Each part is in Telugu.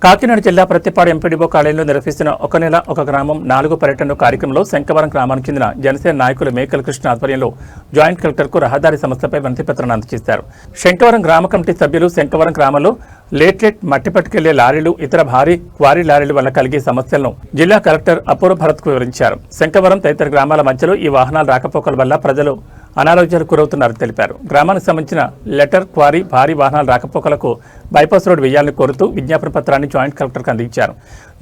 కాకినాడ జిల్లా ప్రతిపాడు ఎంపీడీఓ కాలేజీలో నిర్వహిస్తున్న ఒక నెల ఒక గ్రామం 4 పర్యటన కార్యక్రమంలో శంకవరం గ్రామానికి చెందిన జనసేన నాయకులు మేకల కృష్ణ ఆధ్వర్యంలో జాయింట్ కలెక్టర్కు రహదారి సమస్యపై వినతిపత్రాన్ని అందజేశారు. శంకవరం గ్రామ కమిటీ సభ్యులు శంకవరం గ్రామంలో లేట్లెట్ మట్టి పట్టుకెళ్లే లారీలు, ఇతర భారీ క్వారీ లారీల వల్ల కలిగే సమస్యలను జిల్లా కలెక్టర్ అపూర్వ భరత్కు వివరించారు. శంకవరం తదితర గ్రామాల మధ్యలో ఈ వాహనాల రాకపోకల వల్ల ప్రజలు అనారోగ్యాలకు గురవుతున్నారని తెలిపారు. గ్రామానికి సంబంధించిన లెటర్, క్వారీ, భారీ వాహనాల రాకపోకలకు బైపాస్ రోడ్డు వేయాలని కోరుతూ విజ్ఞాపన పత్రాన్ని జాయింట్ కలెక్టర్కు అందించారు.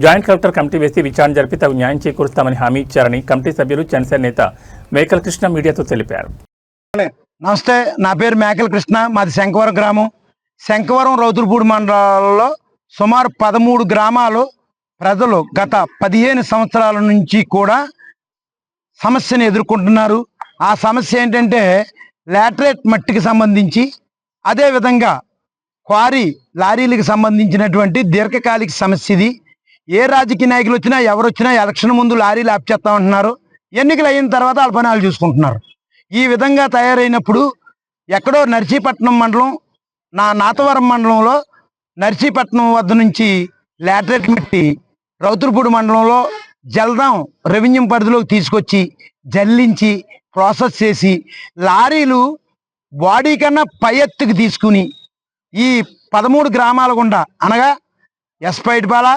జాయింట్ కలెక్టర్ కమిటీ వేసి విచారణ జరిపి తగు న్యాయం చేకూరుస్తామని హామీ ఇచ్చారని కమిటీ సభ్యులు జనసేన నేత మేకల కృష్ణ మీడియాతో తెలిపారు. నమస్తే, నా పేరు మేకల కృష్ణ. మాది శంకవరం గ్రామం. శంకవరం రౌతులపూడి మండలాల్లో సుమారు 13 గ్రామాలు ప్రజలు గత 15 సంవత్సరాల నుంచి కూడా సమస్యను ఎదుర్కొంటున్నారు. ఆ సమస్య ఏంటంటే లాటరేట్ మట్టికి సంబంధించి, అదేవిధంగా క్వారీ లారీలకు సంబంధించినటువంటి దీర్ఘకాలిక సమస్య ఇది. ఏ రాజకీయ నాయకులు వచ్చినా, ఎవరు వచ్చినా ఎలక్షన్ ముందు లారీలు ఆపుచేస్తామంటున్నారు. ఎన్నికలు అయిన తర్వాత అల్పనాలు చూసుకుంటున్నారు. ఈ విధంగా తయారైనప్పుడు ఎక్కడో నర్సీపట్నం మండలం, నాతవరం మండలంలో నర్సీపట్నం వద్ద నుంచి లాటరేట్ మట్టి రౌతులపూడి మండలంలో జల్దాం రెవెన్యూ పరిధిలోకి తీసుకొచ్చి జల్లించి ప్రాసెస్ చేసి లారీలు బాడీ కన్నా పై ఎత్తుకు తీసుకుని ఈ 13 గ్రామాల గుండా, అనగా ఎస్పైటిపాల,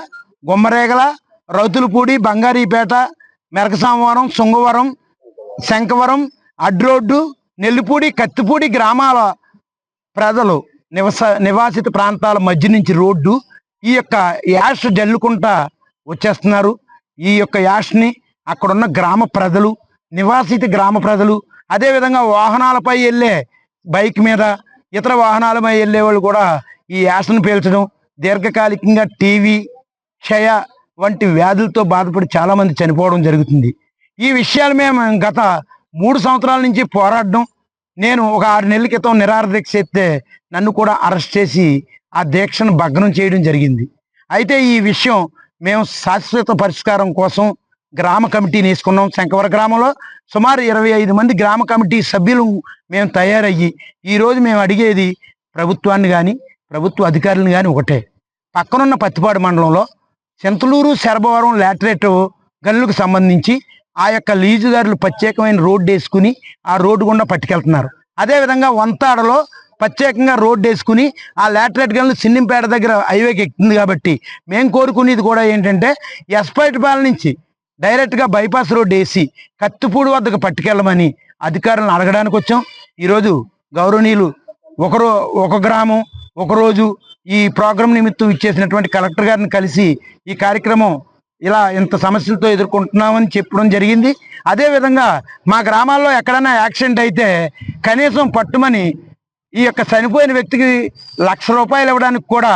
గుమ్మరేగల, రౌతులపూడి, బంగారీపేట, మెరకసామవరం, శృంగవరం, శంకవరం, అడ్రోడ్డు, నెల్లిపూడి, కత్తిపూడి గ్రామాల ప్రజలు నివాసిత ప్రాంతాల మధ్య నుంచి రోడ్డు ఈ యొక్క యాష్ జల్లుకుంటా వచ్చేస్తున్నారు. ఈ యొక్క యాష్ని అక్కడున్న గ్రామ ప్రజలు, నివాసిత గ్రామ ప్రజలు, అదేవిధంగా వాహనాలపై వెళ్ళే బైక్ మీద, ఇతర వాహనాలపై వెళ్ళే వాళ్ళు కూడా ఈ యాష్ను పీల్చడం, దీర్ఘకాలికంగా టీవీ, క్షయ వంటి వ్యాధులతో బాధపడి చాలామంది చనిపోవడం జరుగుతుంది. ఈ విషయాలు మేము గత 3 సంవత్సరాల నుంచి పోరాడడం, నేను ఒక 6 నెలల క్రితం నిరాహార దీక్ష చేస్తే నన్ను కూడా అరెస్ట్ చేసి ఆ దీక్షను భగ్నం చేయడం జరిగింది. అయితే ఈ విషయం మేము శాశ్వత పరిష్కారం కోసం గ్రామ కమిటీని వేసుకున్నాం. శంకవరం గ్రామంలో సుమారు 25 మంది గ్రామ కమిటీ సభ్యులు మేము తయారయ్యి ఈరోజు మేము అడిగేది ప్రభుత్వాన్ని కానీ, ప్రభుత్వ అధికారులను కానీ ఒకటే. పక్కనున్న పత్తిపాడు మండలంలో చింతలూరు, శరభవరం లాటరేట్ గనులకు సంబంధించి ఆ యొక్క లీజుదారులు ప్రత్యేకమైన రోడ్డు వేసుకుని ఆ రోడ్డు గుండా పట్టుకెళ్తున్నారు. అదేవిధంగా వంతాడలో ప్రత్యేకంగా రోడ్డు వేసుకుని ఆ లాటరేట్ గనులు సిన్నింపేట దగ్గర హైవేకి ఎక్కుతుంది. కాబట్టి మేము కోరుకునేది కూడా ఏంటంటే ఎస్పైటిపాల నుంచి డైరెక్ట్గా బైపాస్ రోడ్డు వేసి కత్తిపూడి వద్దకు పట్టుకెళ్ళమని అధికారులను అడగడానికి వచ్చాం. ఈరోజు గౌరవనీయులు ఒక గ్రామం ఒకరోజు ఈ ప్రోగ్రాం నిమిత్తం ఇచ్చేసినటువంటి కలెక్టర్ గారిని కలిసి ఈ కార్యక్రమం ఇలా ఇంత సమస్యలతో ఎదుర్కొంటున్నామని చెప్పడం జరిగింది. అదేవిధంగా మా గ్రామాల్లో ఎక్కడైనా యాక్సిడెంట్ అయితే కనీసం పట్టుమని ఈ యొక్క చనిపోయిన వ్యక్తికి ₹1,00,000 ఇవ్వడానికి కూడా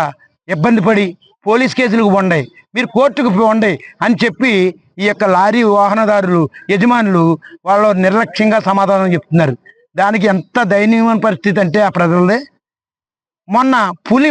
ఇబ్బంది పడి పోలీస్ కేసులకు వండాయి, మీరు కోర్టుకు వండాయి అని చెప్పి ఈ యొక్క లారీ వాహనదారులు, యజమానులు వాళ్ళు నిర్లక్ష్యంగా సమాధానం చెప్తున్నారు. దానికి ఎంత దయనీయమైన పరిస్థితి అంటే ఆ ప్రజలదే. మొన్న పులి